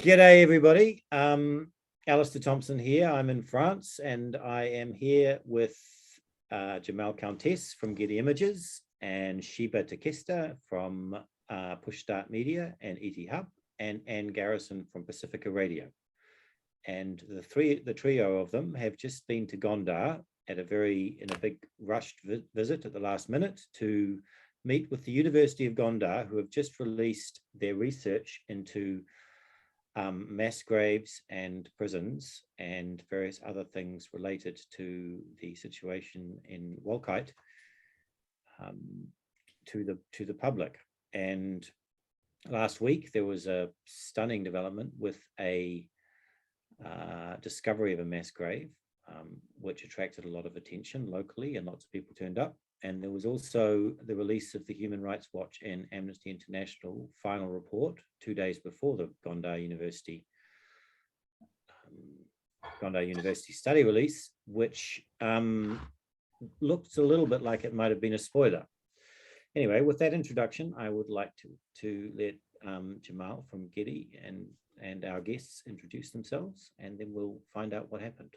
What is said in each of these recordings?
G'day, everybody. Alastair Thompson here. I'm in France, and I am here with Jemal Countess from Getty Images and Sheba Tekeste from Push Start Media and EtHub, and Ann Garrison from Pacifica Radio. And the trio of them have just been to Gondar in a big rushed visit at the last minute to meet with the University of Gondar, who have just released their research into mass graves and prisons and various other things related to the situation in Wolkayit to the public. And last week there was a stunning development with a discovery of a mass grave, which attracted a lot of attention locally, and lots of people turned up. And there was also the release of the Human Rights Watch and Amnesty International final report 2 days before the Gondar University study release, which looks a little bit like it might have been a spoiler. Anyway, with that introduction, I would like to let Jemal from Getty and our guests introduce themselves, and then we'll find out what happened.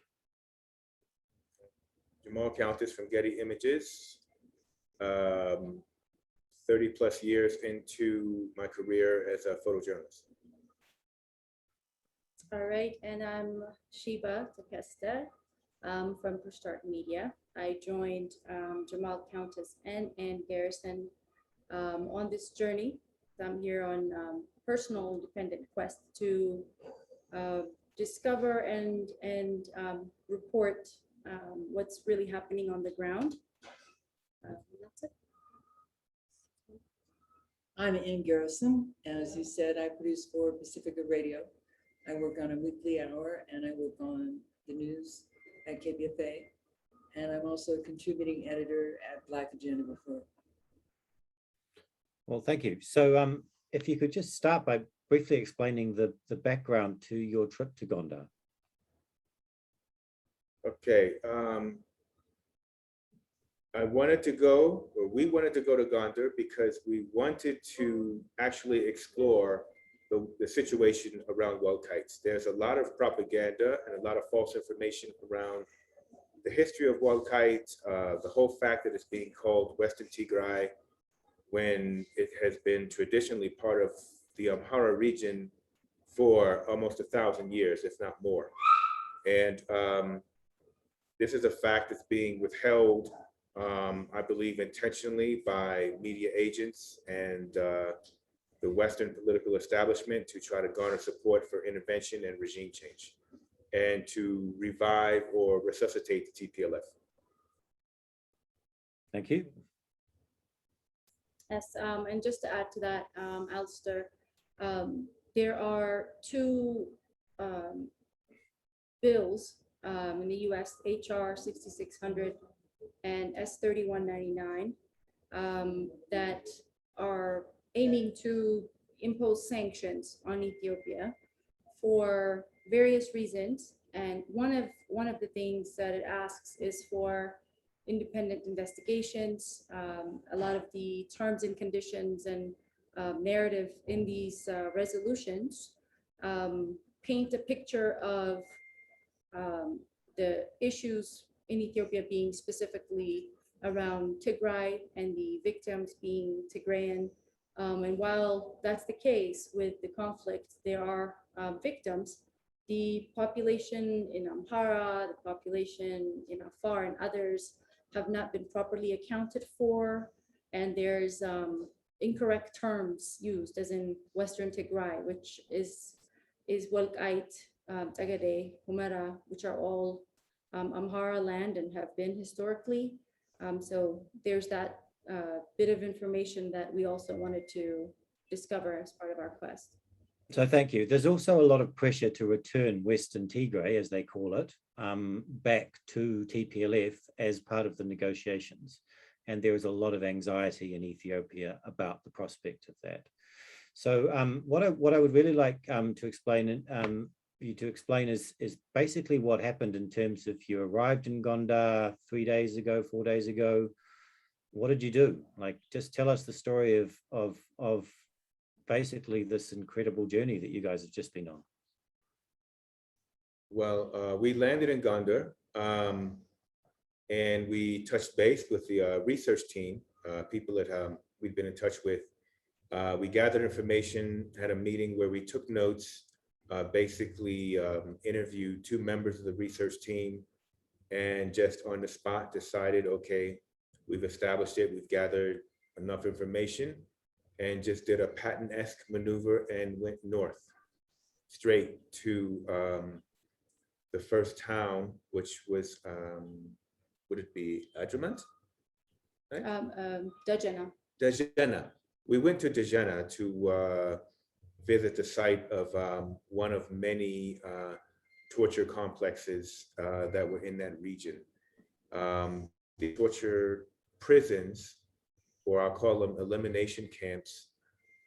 Jemal Countess from Getty Images. 30 plus years into my career as a photojournalist. All right, and I'm Sheba Tekeste from Push Start Media. I joined Jemal Countess and Ann Garrison on this journey. I'm here on personal independent quest to discover and report what's really happening on the ground. That's it. I'm Ann Garrison, and as you said, I produce for Pacifica Radio. I work on a weekly hour, and I work on the news at KPFA, and I'm also a contributing editor at Black Agenda Before. Well, thank you. So if you could just start by briefly explaining the background to your trip to Gondar. Okay. We wanted to go to Gondar because we wanted to actually explore the situation around Welkait. There's a lot of propaganda and a lot of false information around the history of Welkait, the whole fact that it's being called Western Tigray when it has been traditionally part of the Amhara region for almost 1,000 years, if not more. And this is a fact that's being withheld, I believe, intentionally by media agents and the Western political establishment to try to garner support for intervention and regime change and to revive or resuscitate the TPLF. Thank you. Yes, and just to add to that, Alastair, there are two bills in the US, HR 6600 and S3199, that are aiming to impose sanctions on Ethiopia for various reasons. And one of the things that it asks is for independent investigations. A lot of the terms and conditions and narrative in these resolutions paint a picture of the issues in Ethiopia being specifically around Tigray and the victims being Tigrayan. And while that's the case with the conflict, there are victims. The population in Amhara, the population in Afar and others have not been properly accounted for. And there's incorrect terms used, as in Western Tigray, which is Welkait, Tekeste, Humera, which are all Amhara land and have been historically. So there's that bit of information that we also wanted to discover as part of our quest. So thank you. There's also a lot of pressure to return Western Tigray, as they call it, back to TPLF as part of the negotiations. And there is a lot of anxiety in Ethiopia about the prospect of that. So what I would really like to explain is basically what happened in terms of you arrived in Gondar 4 days ago. What did you do? Like, just tell us the story of basically this incredible journey that you guys have just been on. Well, we landed in Gondar, and we touched base with the research team, people that we've been in touch with. We gathered information, had a meeting where we took notes, basically interviewed 2 members of the research team, and just on the spot decided, okay, we've established it, we've gathered enough information, and just did a Patton-esque maneuver and went north, straight to the first town, which was, would it be Adrament? Right? Dajana. Dejana. We went to Dejana to visit the site of one of many torture complexes that were in that region. The torture prisons, or I'll call them elimination camps,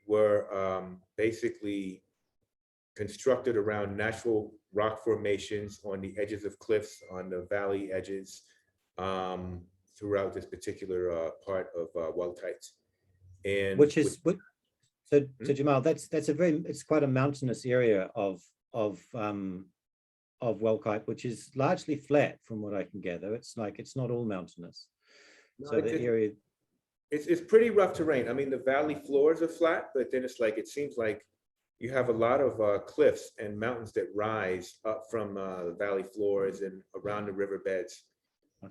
were basically constructed around natural rock formations on the edges of cliffs, on the valley edges, throughout this particular part of Welkait. And which is what, so Jemal, that's it's quite a mountainous area of Welkait, which is largely flat from what I can gather. It's not all mountainous. No, So the area, it's pretty rough terrain. I mean, the valley floors are flat, but then it's like, it seems like you have a lot of cliffs and mountains that rise up from the valley floors and around the riverbeds.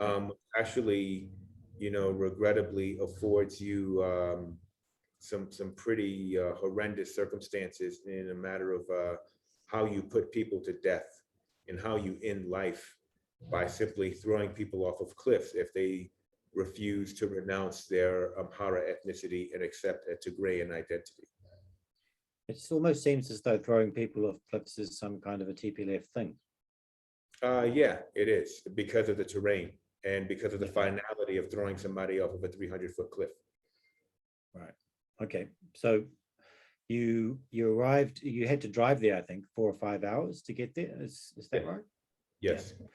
okay. Actually, you know, regrettably affords you some pretty horrendous circumstances in a matter of how you put people to death and how you end life by simply throwing people off of cliffs if they refuse to renounce their Amhara ethnicity and accept a Tigrayan identity. It almost seems as though throwing people off cliffs is some kind of a TPLF thing. Yeah, it is, because of the terrain and because of the finality of throwing somebody off of a 300-foot cliff. Right. Okay. So you arrived, you had to drive there, I think, 4 or 5 hours to get there. Is that right? Yes. Yeah.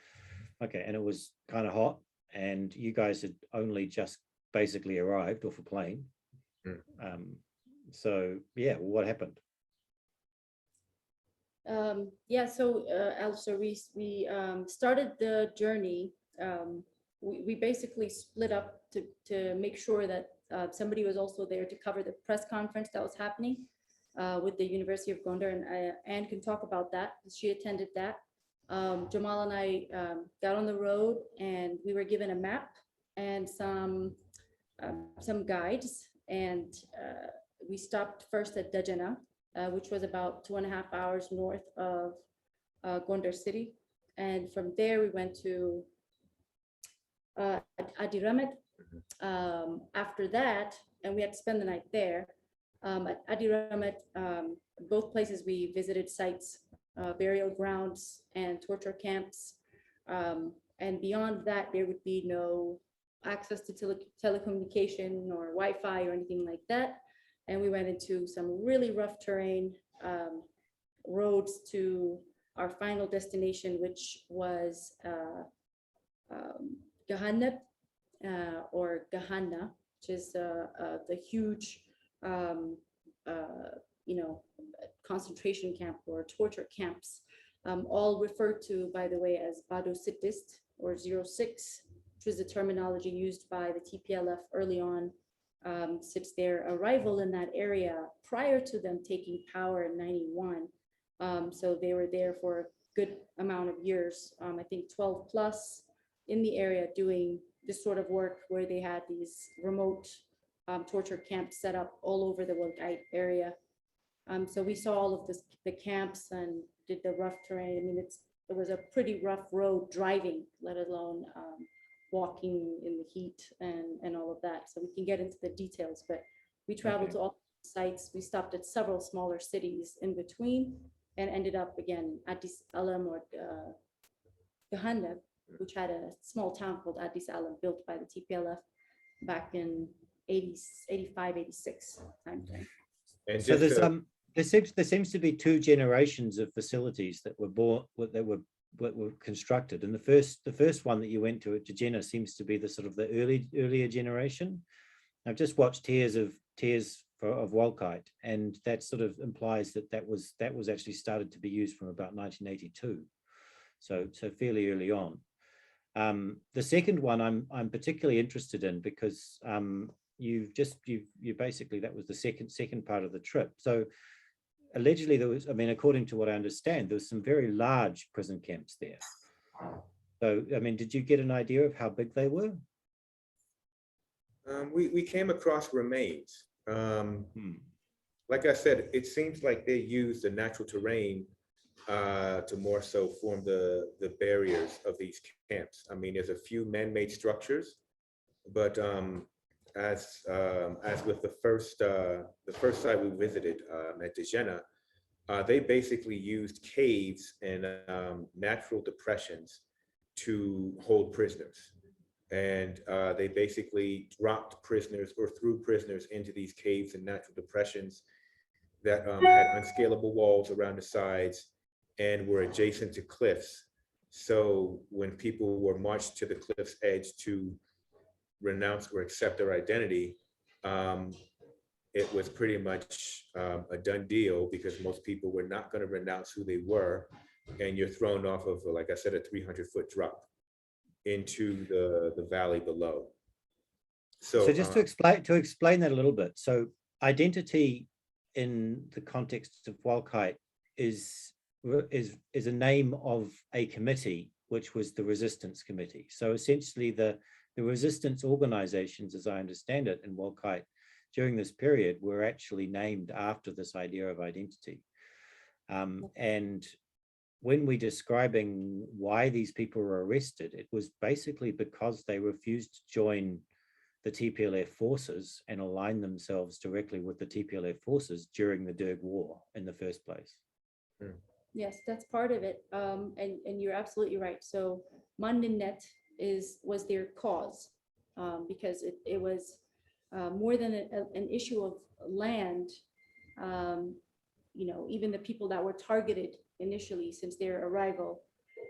Okay. And it was kind of hot, and you guys had only just basically arrived off a plane. So yeah, what happened? Yeah, so Alastair, we started the journey. We basically split up to make sure that somebody was also there to cover the press conference that was happening with the University of Gondar, and Anne can talk about that. She attended that. Jemal and I got on the road, and we were given a map and some guides, and we stopped first at Dajana, which was about 2.5 hours north of Gondar city. And from there, we went to Adiramet. After that, and we had to spend the night there. At Adiramet, both places we visited sites, burial grounds and torture camps. And beyond that, there would be no access to telecommunication or Wi-Fi or anything like that. And we went into some really rough terrain, roads to our final destination, which was Gahanab, or Gahanna, which is the huge, concentration camp or torture camps, all referred to, by the way, as Bado Sittist or 06, which was the terminology used by the TPLF early on, since their arrival in that area prior to them taking power in 91. So they were there for a good amount of years, I think 12 plus, in the area doing this sort of work, where they had these remote torture camps set up all over the Wolkayit area. So we saw all of the camps and did the rough terrain. I mean, it was a pretty rough road driving, let alone walking in the heat and all of that. So we can get into the details, but we traveled to all sites. We stopped at several smaller cities in between and ended up again at Addis Alam or Gahanab, which had a small town called Addis Alam built by the TPLF back in 85, 86 timeframe. And So just there seems to be 2 generations of facilities that were constructed, and the first one that you went to at Dajana seems to be the sort of the earlier generation. I've just watched Tears of Welkait, and that sort of implies that was actually started to be used from about 1982. So fairly early on. The second one I'm particularly interested in because you basically, that was the second part of the trip. So allegedly there was, I mean, according to what I understand, there was some very large prison camps there. So, I mean, did you get an idea of how big they were? We came across remains. Like I said, it seems like they used the natural terrain to more so form the barriers of these camps. I mean, there's a few man-made structures, but as with the first site we visited at Dejena, they basically used caves and natural depressions to hold prisoners. And they basically dropped prisoners or threw prisoners into these caves and natural depressions that had unscalable walls around the sides and were adjacent to cliffs. So when people were marched to the cliff's edge to renounce or accept their identity, it was pretty much a done deal because most people were not going to renounce who they were. And you're thrown off of, like I said, a 300-foot drop into the valley below. So just to explain that a little bit. So identity in the context of Welkait is a name of a committee, which was the resistance committee. So essentially the resistance organizations, as I understand it, in Welkait during this period were actually named after this idea of identity. And when we're describing why these people were arrested, it was basically because they refused to join the TPLF forces and align themselves directly with the TPLF forces during the DERG war in the first place. Yes, that's part of it. And you're absolutely right. So Mandinet was their cause because it was more than an issue of land. You know, even the people that were targeted initially since their arrival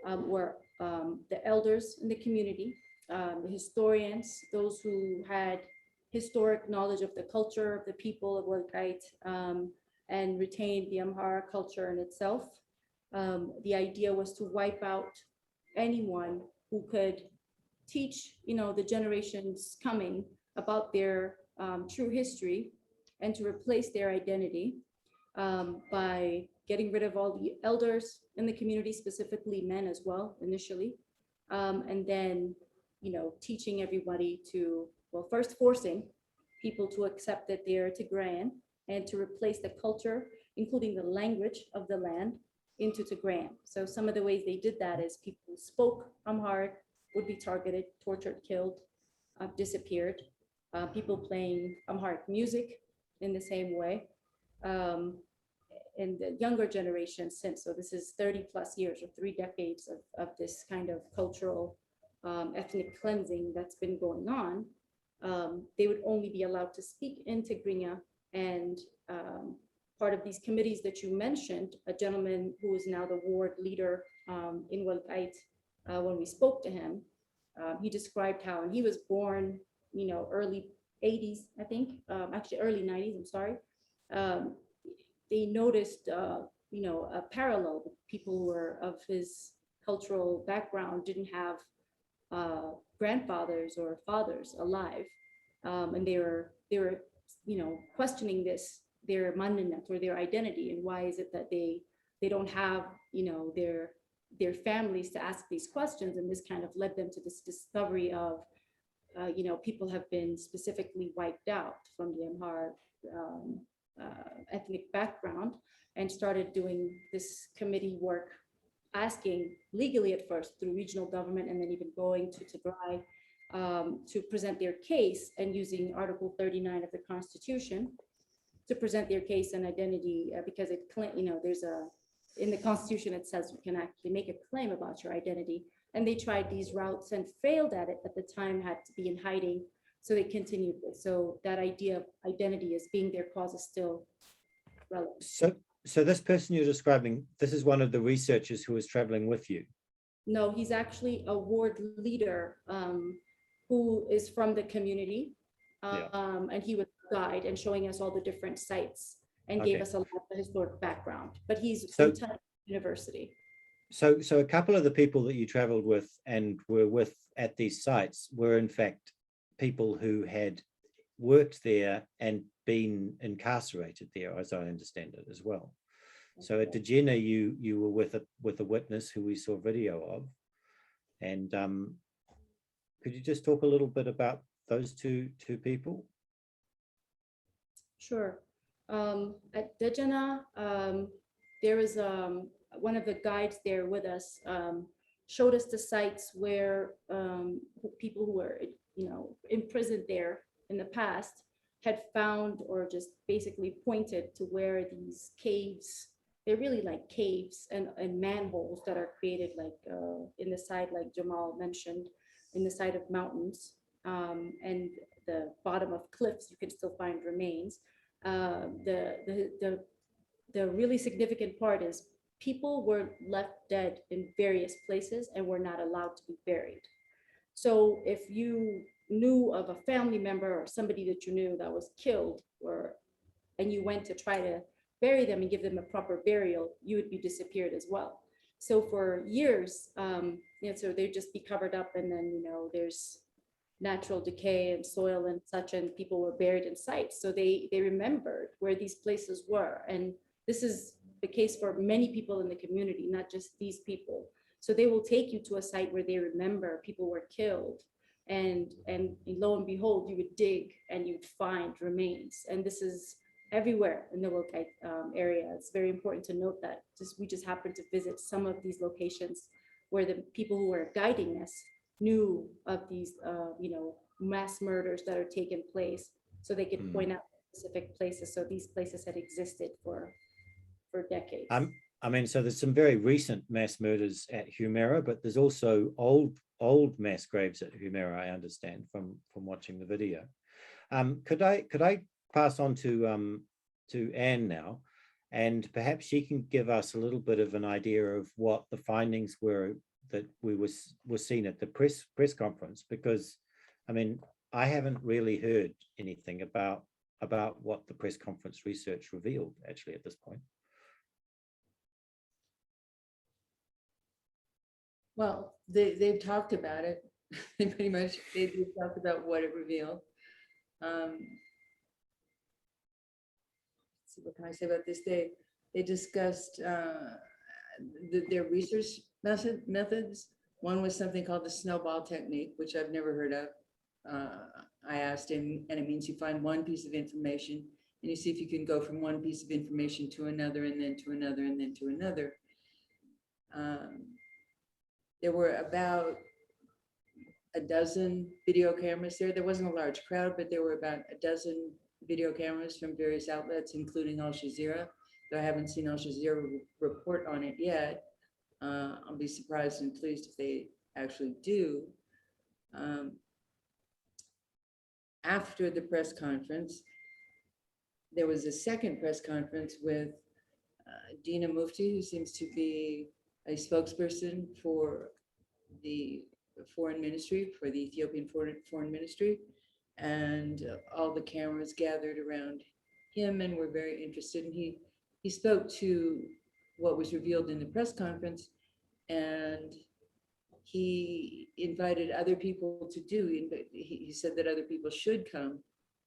were the elders in the community, the historians, those who had historic knowledge of the culture of the people of Welkait and retained the Amhara culture in itself. The idea was to wipe out anyone who could teach, you know, the generations coming about their true history and to replace their identity by getting rid of all the elders in the community, specifically men as well, initially. And then, you know, teaching everybody to, well, first forcing people to accept that they're Tigrayan and to replace the culture, including the language of the land, into Tigrayan. So some of the ways they did that is people who spoke Amharic would be targeted, tortured, killed, disappeared. People playing Amharic music in the same way. In the younger generation since, so this is 30 plus years or 3 decades of this kind of cultural ethnic cleansing that's been going on, they would only be allowed to speak in Tigrinya. And part of these committees that you mentioned, a gentleman who is now the ward leader in Welkait, when we spoke to him, he described how, and he was born, you know, early 80s, I think, actually early 90s, I'm sorry. They noticed, you know, a parallel. People who were of his cultural background didn't have grandfathers or fathers alive, and they were, you know, questioning their mandinet or their identity, and why is it that they don't have, you know, their families to ask these questions, and this kind of led them to this discovery of, you know, people have been specifically wiped out from the Amhara ethnic background, and started doing this committee work, asking legally at first through regional government and then even going to Tigray to present their case, and using Article 39 of the Constitution to present their case and identity, because it, you know, there's in the Constitution it says you can actually make a claim about your identity, and they tried these routes and failed at it. At the time, had to be in hiding. So they continued with, so that idea of identity as being their cause is still relevant. So this person you're describing, this is one of the researchers who was traveling with you? No, he's actually a ward leader who is from the community. And he was a guide and showing us all the different sites and gave us a lot of the historic background, but he's from university. So a couple of the people that you traveled with and were with at these sites were in fact people who had worked there and been incarcerated there, as I understand it as well. So at Degena, you were with a witness who we saw video of, and could you just talk a little bit about those two people? Sure. At Degena, there was one of the guides there with us, showed us the sites where people who were, imprisoned there in the past had found, or just basically pointed to where these caves, they're really like caves and manholes that are created like in the side, like Jemal mentioned, in the side of mountains, and the bottom of cliffs, you can still find remains. The really significant part is people were left dead in various places and were not allowed to be buried. So if you knew of a family member or somebody that you knew that was killed, and you went to try to bury them and give them a proper burial, you would be disappeared as well. So for years, so they'd just be covered up, and then there's natural decay and soil and such, and people were buried in sites. So they remembered where these places were, and this is the case for many people in the community, not just these people. So they will take you to a site where they remember people were killed, and lo and behold, you would dig and you'd find remains. And this is everywhere in the Welkait area. It's very important to note that we just happened to visit some of these locations where the people who were guiding us knew of these, mass murders that are taking place, so they could point out specific places. So these places had existed for decades. I mean, so there's some very recent mass murders at Humera, but there's also old mass graves at Humera, I understand from watching the video. Could I pass on to Anne now, and perhaps she can give us a little bit of an idea of what the findings were that we were seen at the press conference, because I mean, I haven't really heard anything about what the press conference research revealed actually at this point. Well, they've talked about it. Pretty much, they've talked about what it revealed. Let's see, what can I say about this? They discussed their research methods. One was something called the snowball technique, which I've never heard of. I asked him, and it means you find one piece of information and you see if you can go from one piece of information to another, and then to another, and then to another. There were about a dozen video cameras there. There wasn't a large crowd, but there were about a dozen video cameras from various outlets, including Al Jazeera. Though I haven't seen Al Jazeera report on it yet. I'll be surprised and pleased if they actually do. After the press conference, there was a second press conference with Dina Mufti, who seems to be a spokesperson for the foreign ministry, for the Ethiopian foreign ministry. And all the cameras gathered around him and were very interested. And he spoke to what was revealed in the press conference, and he invited other people to he said that other people should come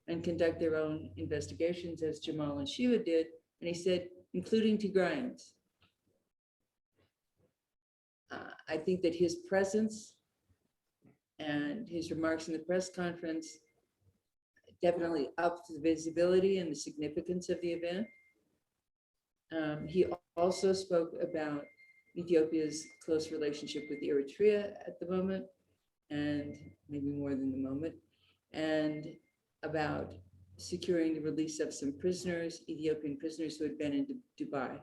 and conduct their own investigations, as Jemal and Sheba did. And he said, including Tigrayans. I think that his presence and his remarks in the press conference definitely upped the visibility and the significance of the event. He also spoke about Ethiopia's close relationship with Eritrea at the moment, and maybe more than the moment, and about securing the release of some prisoners, Ethiopian prisoners who had been in Dubai.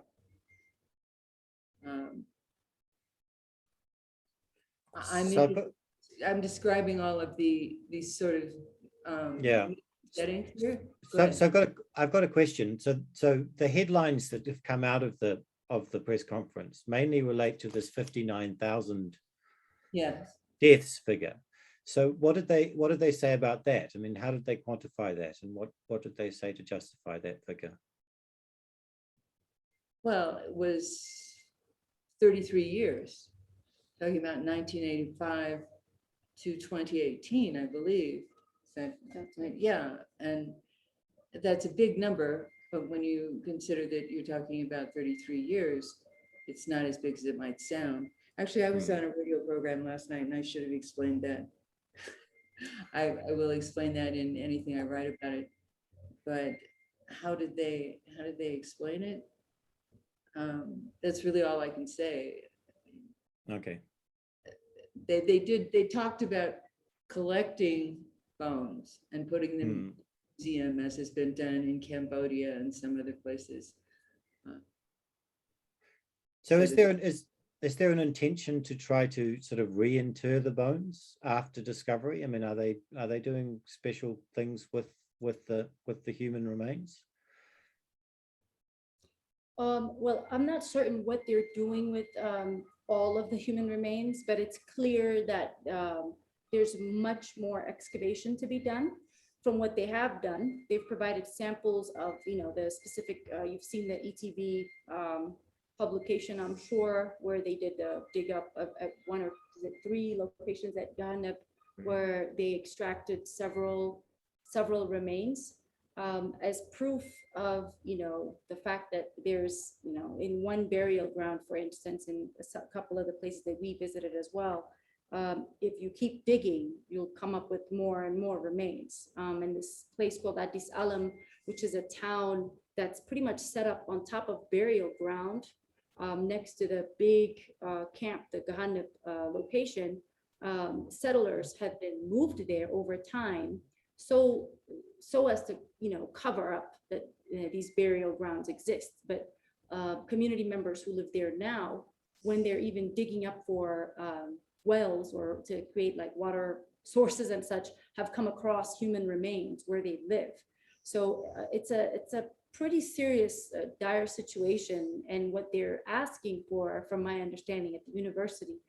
I'm describing all of these sort of settings here. I've got a question. So the headlines that have come out of the press conference mainly relate to this 59,000 deaths figure. So what did they say about that? I mean, how did they quantify that, and what did they say to justify that figure? Well, it was 33 years, talking about 1985 to 2018, I believe. That's right. Yeah, and that's a big number, but when you consider that you're talking about 33 years, it's not as big as it might sound. Actually, I was on a radio program last night and I should have explained that. I will explain that in anything I write about it. But how did they explain it? That's really all I can say. Okay. They talked about collecting bones and putting them in a museum, as has been done in Cambodia and some other places. So is there an intention to try to sort of reinter the bones after discovery? I mean, are they doing special things with the human remains? Well, I'm not certain what they're doing with all of the human remains, but it's clear that there's much more excavation to be done. From what they have done, they've provided samples of, the specific, you've seen the ETV publication, I'm sure, where they did the dig up at one or three locations at Ganeb, where they extracted several remains as proof of, the fact that there's, in one burial ground, for instance, in a couple of the places that we visited as well, if you keep digging, you'll come up with more and more remains. And this place called Addis Alam, which is a town that's pretty much set up on top of burial ground, next to the big camp, the Gahanep location, settlers have been moved there over time, so as to cover up that these burial grounds exist. But community members who live there now, when they're even digging up for wells or to create like water sources and such, have come across human remains where they live. So it's a pretty serious, dire situation. And what they're asking for, from my understanding at the university,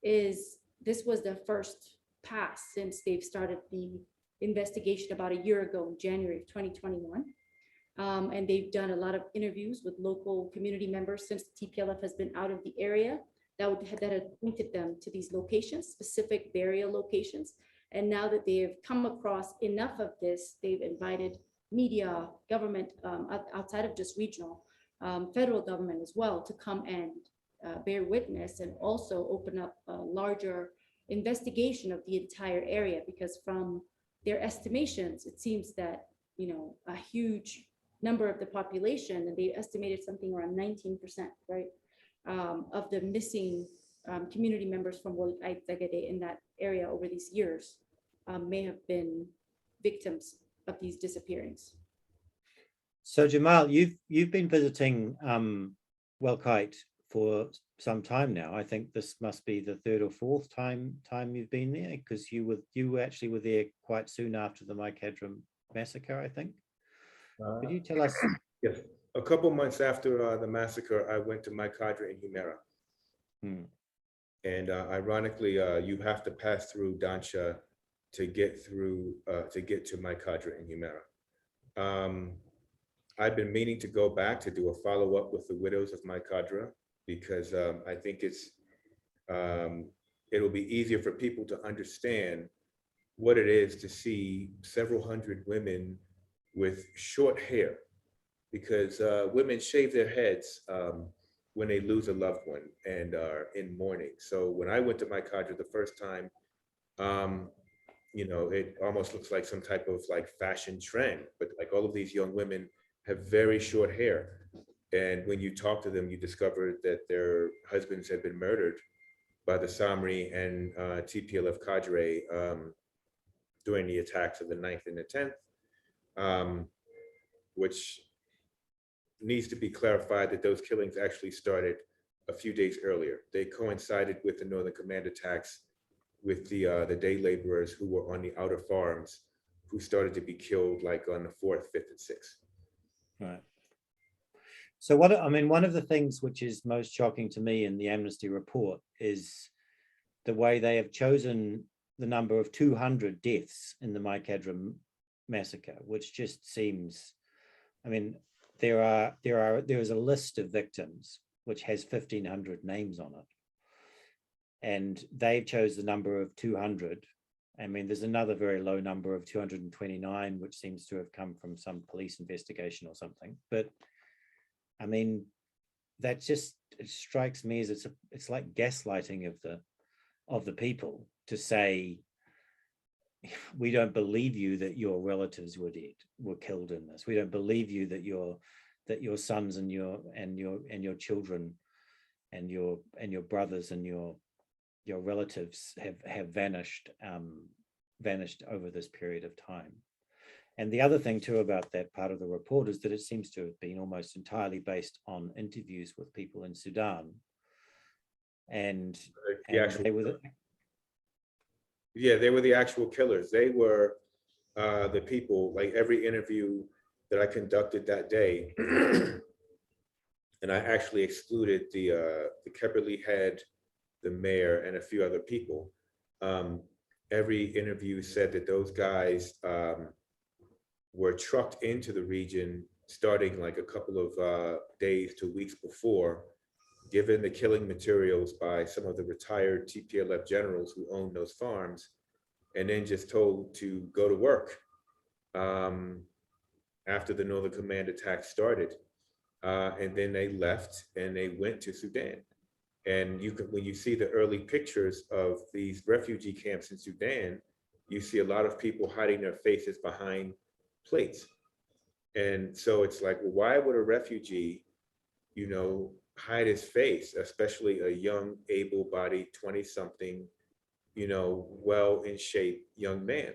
is this was the first pass since they've started the investigation about a year ago in January of 2021. And they've done a lot of interviews with local community members since the TPLF has been out of the area that had pointed them to these locations, specific burial locations. And now that they have come across enough of this, they've invited media, government, outside of just regional, federal government as well, to come and bear witness and also open up a larger investigation of the entire area, because from their estimations, it seems that, a huge number of the population, and they estimated something around 19%, right, of the missing community members from Wolkayit in that area over these years may have been victims of these disappearings. So Jemal, you've been visiting Welkait for some time now. I think this must be the third or fourth time you've been there, because you actually were there quite soon after the Maikadram massacre, I think. Could you tell us? Yes, a couple months after the massacre, I went to Maikadra in Humera. And ironically, you have to pass through Dansha to get to Maikadra in Humera. I've been meaning to go back to do a follow-up with the widows of Maikadra, because I think it'll be easier for people to understand what it is to see several hundred women with short hair, because women shave their heads when they lose a loved one and are in mourning. So when I went to Maikadra the first time, it almost looks like some type of like fashion trend, but like all of these young women have very short hair. And when you talk to them, you discover that their husbands had been murdered by the Samri and TPLF cadre during the attacks of the 9th and the 10th, which needs to be clarified that those killings actually started a few days earlier. They coincided with the Northern Command attacks with the day laborers who were on the outer farms, who started to be killed like on the 4th, 5th, and 6th. Right. So one of the things which is most shocking to me in the Amnesty report is the way they have chosen the number of 200 deaths in the Maikadram massacre, which just seems, there is a list of victims, which has 1,500 names on it. And they chose the number of 200. I mean, there's another very low number of 229, which seems to have come from some police investigation or something. But I mean, that just, it strikes me as it's like gaslighting of the people to say, we don't believe you that your relatives were killed in this. We don't believe you that your sons and your children and your brothers and your relatives have vanished over this period of time. And the other thing too about that part of the report is that it seems to have been almost entirely based on interviews with people in Sudan. And they were they were the actual killers. They were the people, like every interview that I conducted that day, and I actually excluded the Kebberly head, the mayor, and a few other people. Every interview said that those guys were trucked into the region starting like a couple of days to weeks before, given the killing materials by some of the retired TPLF generals who owned those farms, and then just told to go to work after the Northern Command attack started. And then they left and they went to Sudan. And when you see the early pictures of these refugee camps in Sudan, you see a lot of people hiding their faces behind plates. And so it's like, well, why would a refugee, hide his face, especially a young, able-bodied 20-something, well in shape young man?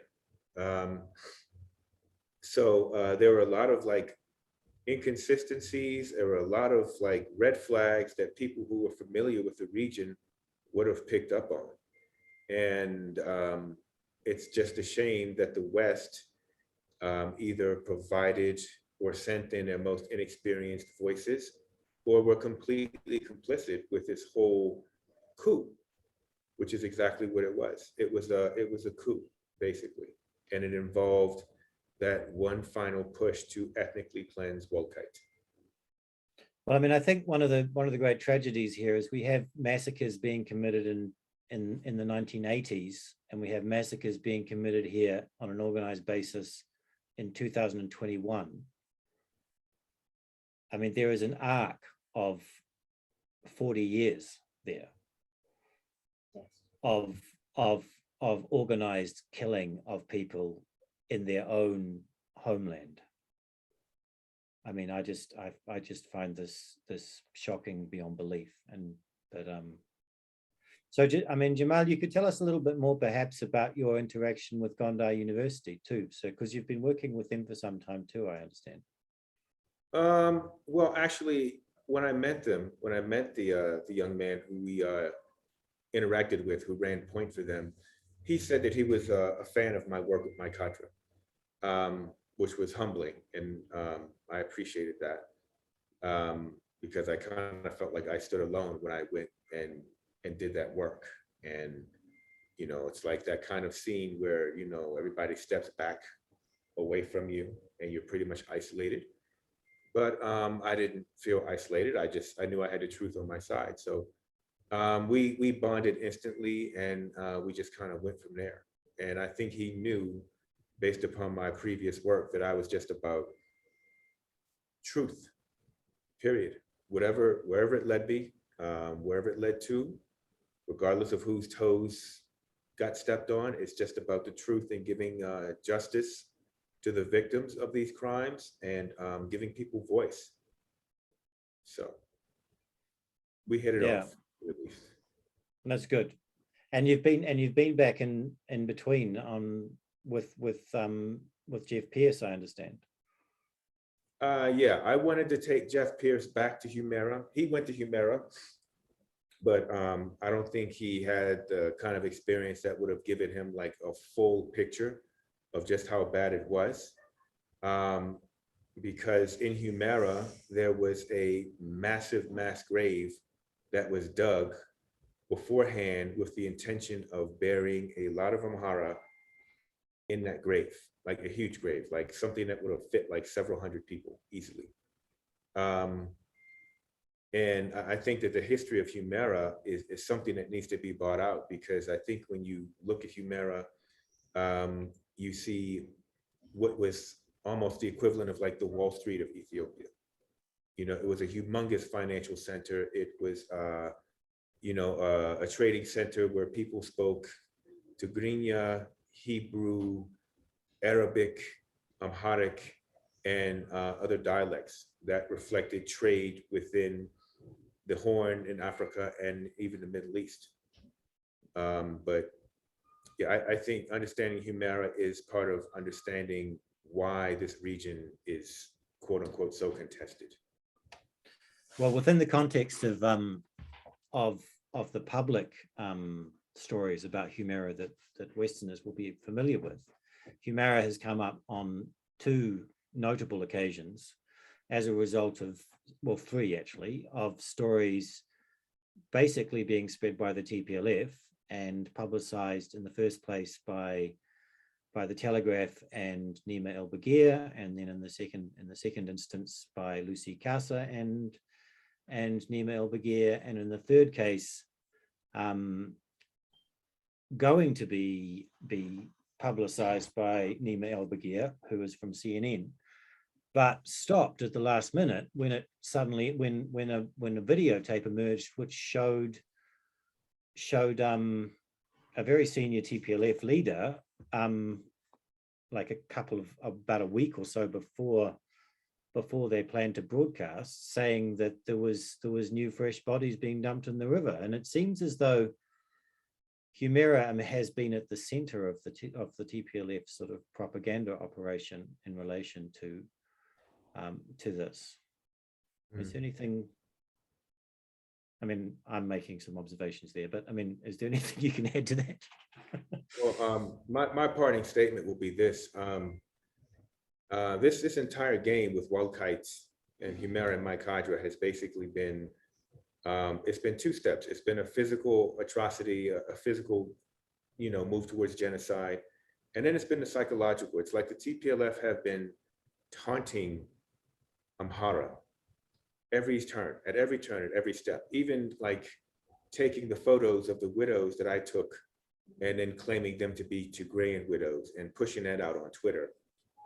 So there were a lot of like inconsistencies. There were a lot of like red flags that people who were familiar with the region would have picked up on. And it's just a shame that the West either provided or sent in their most inexperienced voices, or were completely complicit with this whole coup, which is exactly what it was. It was a coup, basically, and it involved that one final push to ethnically cleanse Wolkayit. Well, I mean, I think one of the great tragedies here is we have massacres being committed in the 1980s, and we have massacres being committed here on an organized basis in 2021. I mean, there is an arc of 40 years there of organized killing of people in their own homeland. I mean, I just find this shocking beyond belief. So I mean, Jemal, you could tell us a little bit more perhaps about your interaction with Gondar University too. So, because you've been working with them for some time too, I understand. Well, actually, when I met the young man who we interacted with, who ran point for them, he said that he was a fan of my work with my cadre, which was humbling, and I appreciated that because I kind of felt like I stood alone when I went and did that work. And it's like that kind of scene where everybody steps back away from you and you're pretty much isolated. But I didn't feel isolated. I knew I had the truth on my side. So we bonded instantly, and we just kind of went from there. And I think he knew, based upon my previous work, that I was just about truth, period. Wherever it led me, wherever it led to, regardless of whose toes got stepped on, it's just about the truth and giving justice to the victims of these crimes, and giving people voice. So we hit it off, at least. That's good. And you've been back in between with Jeff Pierce, I understand. Yeah, I wanted to take Jeff Pierce back to Humera. He went to Humera, but I don't think he had the kind of experience that would have given him like a full picture of just how bad it was. Because in Humera, there was a massive mass grave that was dug beforehand with the intention of burying a lot of Amhara in that grave, like a huge grave, like something that would have fit like several hundred people easily. And I think that the history of Humera is something that needs to be brought out, because I think when you look at Humera, you see what was almost the equivalent of like the Wall Street of Ethiopia. You know, it was a humongous financial center. It was, a trading center where people spoke Tigrinya, Hebrew, Arabic, Amharic, and other dialects that reflected trade within the Horn in Africa and even the Middle East. But yeah, I think understanding Humera is part of understanding why this region is quote unquote so contested. Well, within the context of the public stories about Humera that Westerners will be familiar with, Humera has come up on two notable occasions as a result of, well, three actually, of stories basically being spread by the TPLF and publicized in the first place by the Telegraph and Nima El Bagir, and then in the second instance by Lucy Casa and Nima El Bagir, and in the third case going to be publicized by Nima El Bagir, who is from CNN, but stopped at the last minute when it suddenly when a videotape emerged which showed a very senior TPLF leader like about a week or so before they planned to broadcast, saying that there was new fresh bodies being dumped in the river. And it seems as though Humera has been at the center of the TPLF sort of propaganda operation in relation to this. Is there anything? I mean, I'm making some observations there, but I mean, is there anything you can add to that? Well, my parting statement will be this: this entire game with Welkait and Humera and Mike Hydra has basically been it's been two steps. It's been a physical atrocity, a physical, move towards genocide, and then it's been the psychological. It's like the TPLF have been taunting Amhara at every turn, at every step, even like taking the photos of the widows that I took and then claiming them to be Tigrayan widows and pushing that out on Twitter,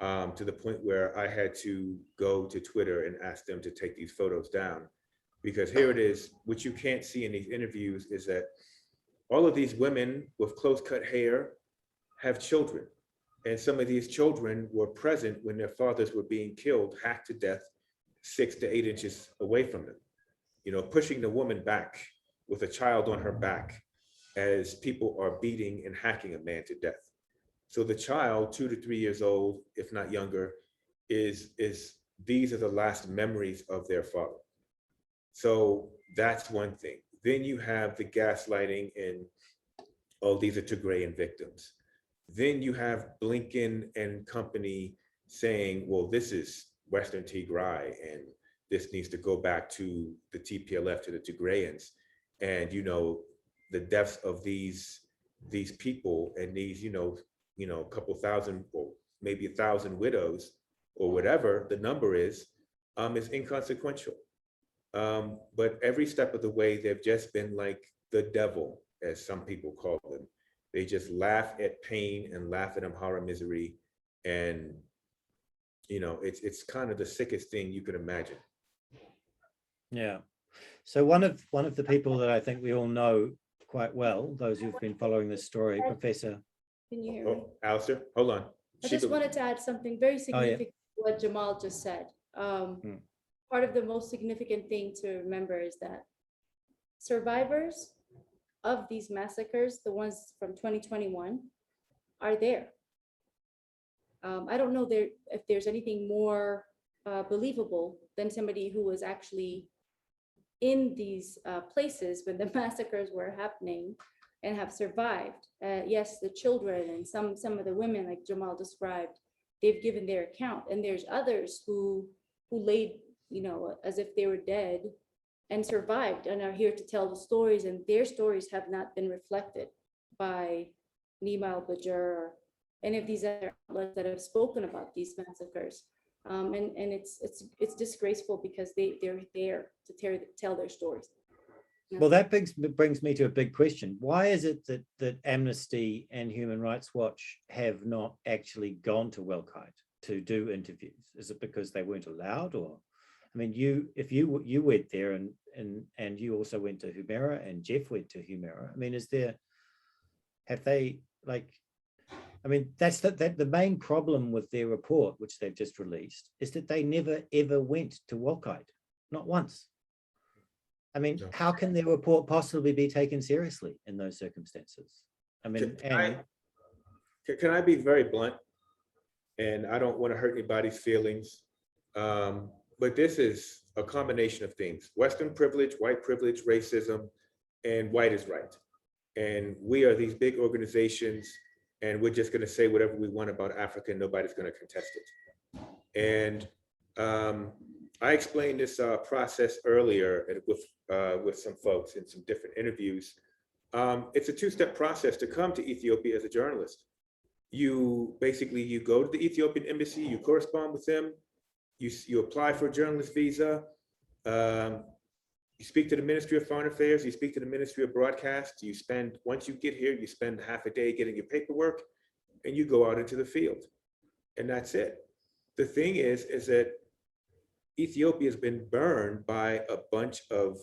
to the point where I had to go to Twitter and ask them to take these photos down. Because here it is, what you can't see in these interviews is that all of these women with close cut hair have children. And some of these children were present when their fathers were being killed, hacked to death, 6 to 8 inches away from them. Pushing the woman back with a child on her back as people are beating and hacking a man to death. So the child, 2 to 3 years old, if not younger, these are the last memories of their father. So that's one thing. Then you have the gaslighting and, oh, these are Tigrayan victims. Then you have Blinken and company saying, well, this is Western Tigray and this needs to go back to the TPLF, to the Tigrayans. And, the deaths of these people and these, a couple thousand or maybe 1,000 widows or whatever the number is inconsequential. But every step of the way, they've just been like the devil, as some people call them. They just laugh at pain and laugh at Amhara misery. And, it's kind of the sickest thing you could imagine. Yeah. So one of the people that I think we all know quite well, those who've been following this story, Professor. Can you hear me? Alastair, hold on. I just wanted to add something very significant to what Jemal just said. Part of the most significant thing to remember is that survivors of these massacres, the ones from 2021, are there. I don't know if there's anything more believable than somebody who was actually in these places when the massacres were happening and have survived. Yes, the children and some of the women, like Jemal described, they've given their account, and there's others who laid, as if they were dead and survived and are here to tell the stories, and their stories have not been reflected by Nima El Bagir or any of these other outlets that have spoken about these massacres. And it's disgraceful because they're there to tell their stories. Well, that brings me to a big question. Why is it that Amnesty and Human Rights Watch have not actually gone to Welkait to do interviews? Is it because they weren't allowed, or, I mean, you went there and you also went to Humera, and Jeff went to Humera. I mean, have they, like, I mean, that's the main problem with their report, which they've just released, is that they never ever went to Welkait, not once. I mean, No. how can their report possibly be taken seriously in those circumstances? I mean, can I be very blunt? And I don't want to hurt anybody's feelings. But this is a combination of things: Western privilege, white privilege, racism, and white is right. And we are these big organizations, and we're just going to say whatever we want about Africa, and nobody's going to contest it. And I explained this process earlier with some folks in some different interviews. It's a two-step process to come to Ethiopia as a journalist. You go to the Ethiopian embassy, you correspond with them, you apply for a journalist visa, you speak to the Ministry of Foreign Affairs, you speak to the Ministry of Broadcast, once you get here, you spend half a day getting your paperwork, and you go out into the field. And that's it. The thing is that Ethiopia has been burned by a bunch of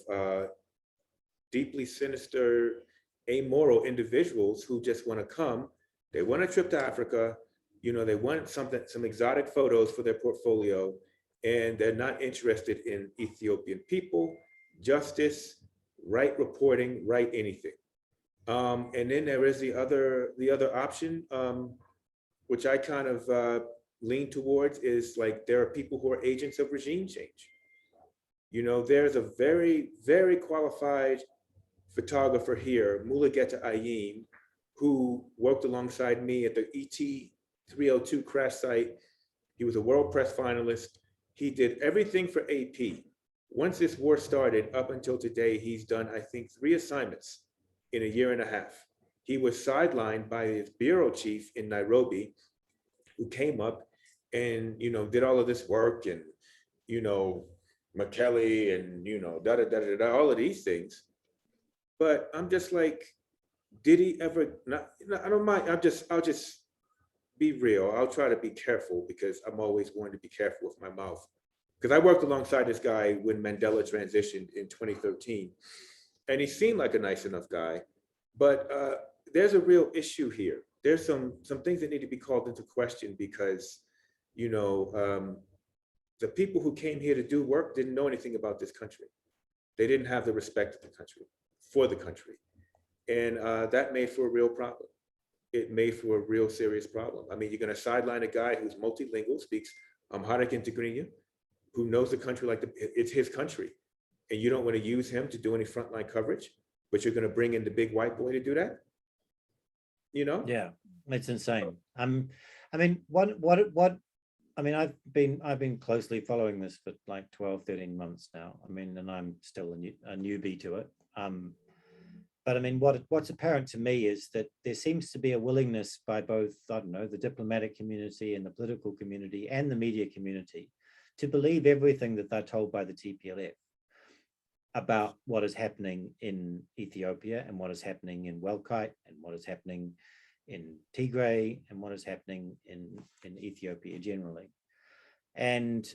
deeply sinister, amoral individuals who just want to come. They want a trip to Africa, they want some exotic photos for their portfolio, and they're not interested in Ethiopian people, justice, right reporting, right anything. And then there is the other option, which I kind of lean towards, is like there are people who are agents of regime change. There's a very, very qualified photographer here, Mulugeta Ayim, who worked alongside me at the ET 302 crash site. He was a World Press finalist. He did everything for AP. Once this war started, up until today, he's done, I think, 3 assignments in a year and a half. He was sidelined by his bureau chief in Nairobi, who came up and, did all of this work, and, McKelly and, all of these things. But I'm just like, did he ever, I don't mind, I'll just be real. I'll try to be careful, because I'm always going to be careful with my mouth. Because I worked alongside this guy when Mandela transitioned in 2013, and he seemed like a nice enough guy, but there's a real issue here. There's some things that need to be called into question, because, the people who came here to do work didn't know anything about this country. They didn't have the respect of the country, for the country. And that made for a real problem. It made for a real serious problem. I mean, you're going to sideline a guy who's multilingual, speaks Amharic and Tigrinya, who knows the country like it's his country, and you don't want to use him to do any frontline coverage, but you're going to bring in the big white boy to do that? Yeah, it's insane. I mean, I mean, I've been closely following this for like 12, 13 months now. I mean, and I'm still a newbie to it. But I mean, what's apparent to me is that there seems to be a willingness by both, I don't know, the diplomatic community and the political community and the media community to believe everything that they're told by the TPLF about what is happening in Ethiopia, and what is happening in Welkait, and what is happening in Tigray, and what is happening in Ethiopia generally. And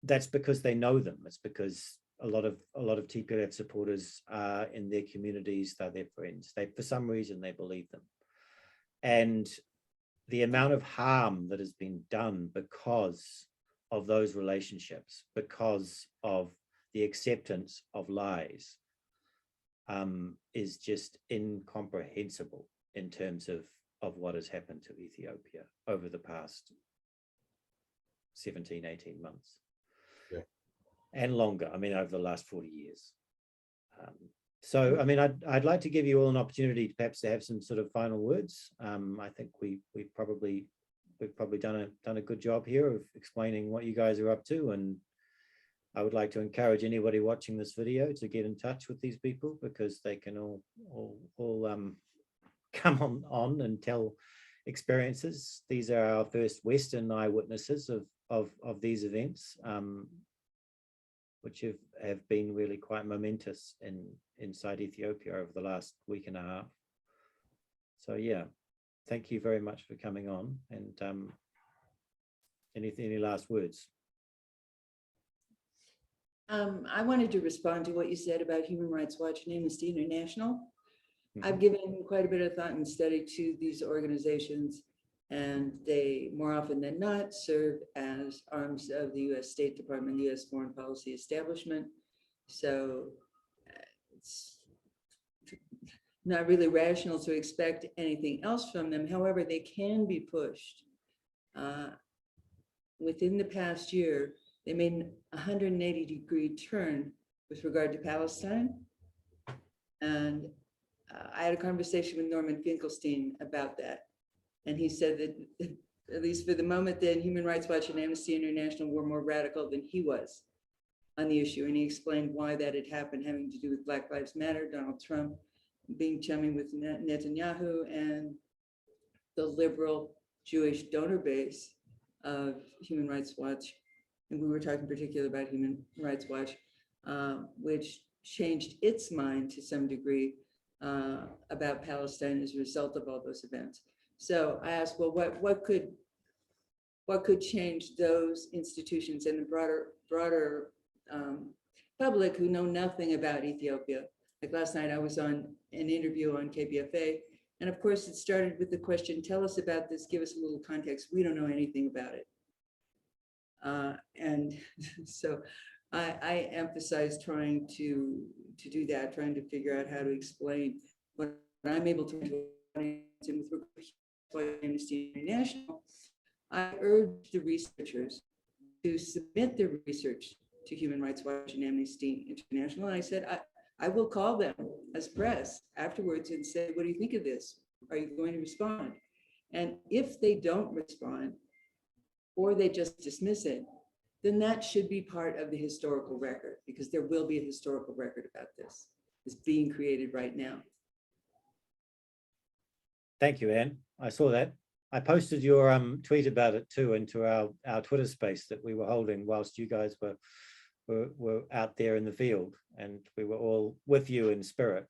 that's because they know them. It's because a lot of TPLF supporters are in their communities, they're their friends. For some reason, they believe them. And the amount of harm that has been done because of those relationships, because of the acceptance of lies, is just incomprehensible in terms of what has happened to Ethiopia over the past 17, 18 months. Yeah. And longer, I mean, over the last 40 years. So, I mean, I'd like to give you all an opportunity perhaps to have some sort of final words. I think we've probably done a good job here of explaining what you guys are up to, and I would like to encourage anybody watching this video to get in touch with these people, because they can all come on and tell experiences. These are our first Western eyewitnesses of these events, which have been really quite momentous inside Ethiopia over the last week and a half. So yeah, thank you very much for coming on, and any last words? I wanted to respond to what you said about Human Rights Watch and Amnesty International. Mhm. I've given quite a bit of thought and study to these organizations, and they more often than not serve as arms of the US State Department, the US Foreign Policy Establishment. So it's not really rational to expect anything else from them. However, they can be pushed. Within the past year, they made a 180-degree turn with regard to Palestine. And I had a conversation with Norman Finkelstein about that. And he said that, at least for the moment, then Human Rights Watch and Amnesty International were more radical than he was on the issue. And he explained why that had happened, having to do with Black Lives Matter, Donald Trump being chummy with Netanyahu, and the liberal Jewish donor base of Human Rights Watch. And we were talking particularly about Human Rights Watch, which changed its mind to some degree about Palestine as a result of all those events. So I asked, well, what could change those institutions and the broader public who know nothing about Ethiopia? Like last night, I was on an interview on KPFA, and of course, it started with the question, tell us about this, give us a little context. We don't know anything about it. And so I emphasize trying to do that, trying to figure out how to explain what I'm able to do. And with regard to Amnesty International, I urge the researchers to submit their research to Human Rights Watch and Amnesty International. And I said, I will call them as press afterwards and say, what do you think of this? Are you going to respond? And if they don't respond, or they just dismiss it, then that should be part of the historical record, because there will be a historical record about this. It's being created right now. Thank you, Anne. I saw that. I posted your tweet about it too into our Twitter space that we were holding whilst you guys were out there in the field, and we were all with you in spirit.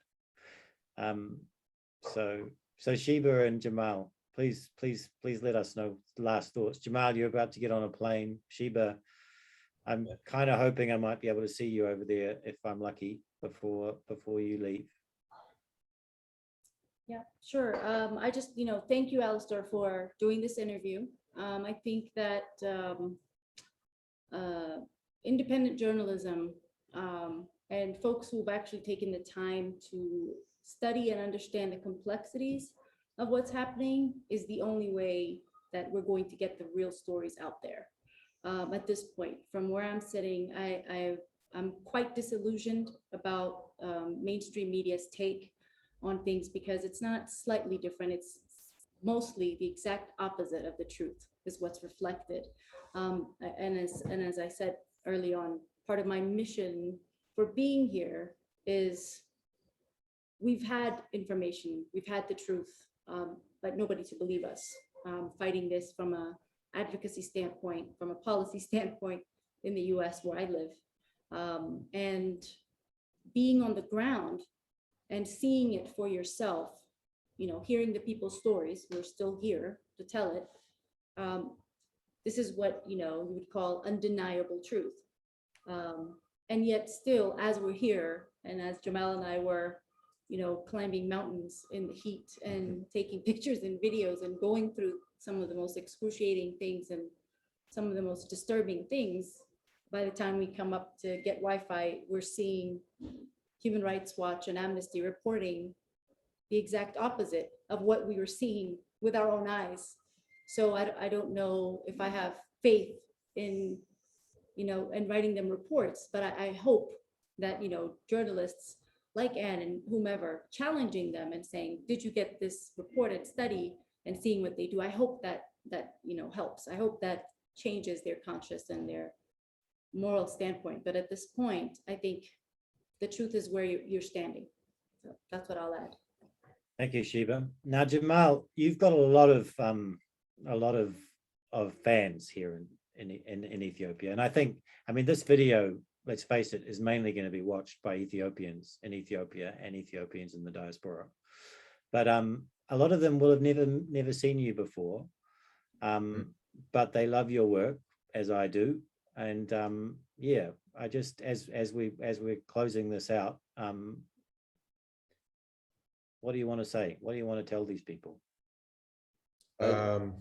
So Sheba and Jemal, please let us know last thoughts. Jemal, you're about to get on a plane. Sheba, I'm kind of hoping I might be able to see you over there if I'm lucky before you leave. Yeah, sure. I just, thank you, Alastair, for doing this interview. I think that independent journalism and folks who've actually taken the time to study and understand the complexities of what's happening is the only way that we're going to get the real stories out there. At this point, from where I'm sitting, I'm quite disillusioned about mainstream media's take on things, because it's not slightly different. It's mostly the exact opposite of the truth is what's reflected. And as I said early on, part of my mission for being here is we've had information, we've had the truth, but nobody to believe us. Fighting this from a advocacy standpoint, from a policy standpoint in the US where I live, and being on the ground and seeing it for yourself, hearing the people's stories, we're still here to tell it. This is what, you would call undeniable truth. And yet still, as we're here, and as Jemal and I were, climbing mountains in the heat and taking pictures and videos and going through some of the most excruciating things and some of the most disturbing things, by the time we come up to get Wi-Fi, we're seeing Human Rights Watch and Amnesty reporting the exact opposite of what we were seeing with our own eyes. So I don't know if I have faith in, in writing them reports, but I hope that, journalists like Anne and whomever challenging them and saying, did you get this report and study, and seeing what they do, I hope that helps. I hope that changes their conscience and their moral standpoint. But at this point, I think the truth is where you're standing. So that's what I'll add. Thank you, Sheba. Now, Jemal, you've got a lot of fans here in Ethiopia, and I mean, this video, let's face it, is mainly going to be watched by Ethiopians in Ethiopia and Ethiopians in the diaspora. But a lot of them will have never seen you before, but they love your work, as I do. And yeah, I just as we're closing this out, what do you want to say? What do you want to tell these people? Well,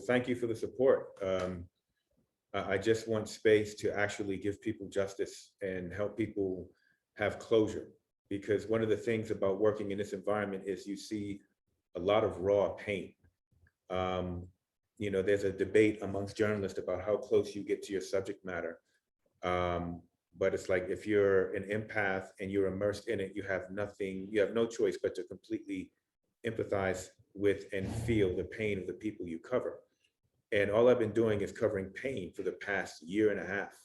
thank you for the support. I just want space to actually give people justice and help people have closure, because one of the things about working in this environment is you see a lot of raw pain. You know, there's a debate amongst journalists about how close you get to your subject matter. But it's like, if you're an empath and you're immersed in it, you have no choice but to completely empathize with and feel the pain of the people you cover. And all I've been doing is covering pain for the past year and a half.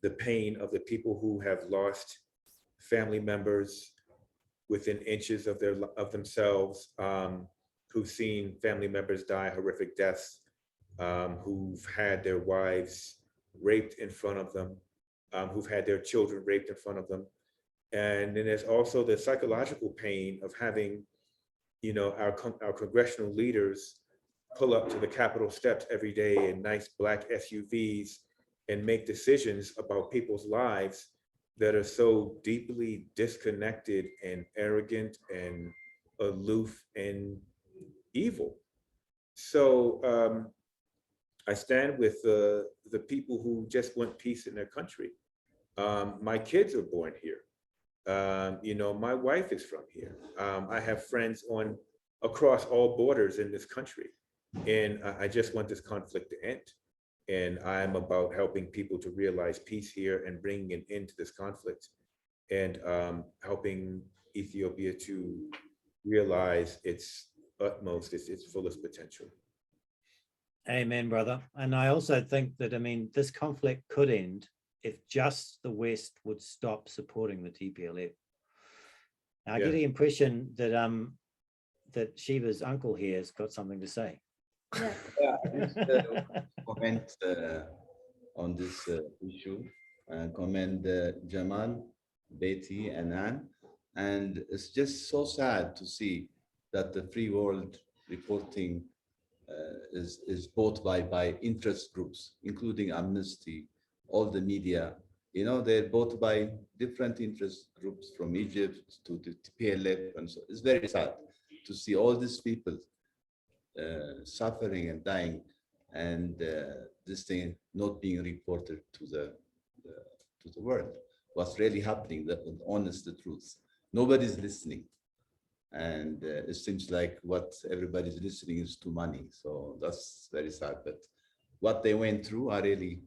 The pain of the people who have lost family members within inches of themselves, who've seen family members die horrific deaths, who've had their wives raped in front of them, who've had their children raped in front of them. And then there's also the psychological pain of having, you know, our congressional leaders pull up to the Capitol steps every day in nice black SUVs and make decisions about people's lives that are so deeply disconnected and arrogant and aloof and evil. So I stand with the people who just want peace in their country. My kids are born here. You know, my wife is from here. I have friends across all borders in this country. And I just want this conflict to end. And I'm about helping people to realize peace here and bringing an end to this conflict, and helping Ethiopia to realize its utmost, its fullest potential. Amen, brother. And I also think that, I mean, this conflict could end if just the West would stop supporting the TPLF. Now, I get the impression that that Sheba's uncle here has got something to say. Yeah, I just comment on this issue, and commend Jemal, Betty, and Ann. And it's just so sad to see that the free world reporting is bought by interest groups, including Amnesty, all the media. You know, they're bought by different interest groups, from Egypt to the TPLF, and so it's very sad to see all these people suffering and dying, and this thing not being reported to the world. What's really happening, the honest, the truth. Nobody's listening, and it seems like what everybody's listening is to money. So that's very sad. But what they went through, I really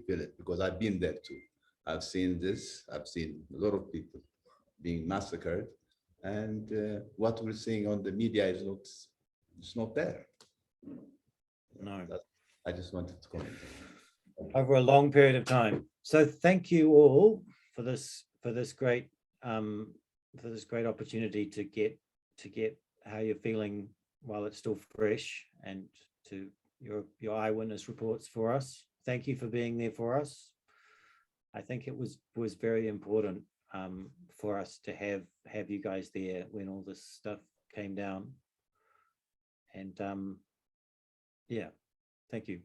feel it, because I've been there too. I've seen this. I've seen a lot of people being massacred, and what we're seeing on the media is not there. No. I just wanted to comment. Over a long period of time. So thank you all for this great opportunity to get how you're feeling while it's still fresh, and to your eyewitness reports for us. Thank you for being there for us. I think it was very important for us to have you guys there when all this stuff came down. And yeah, thank you.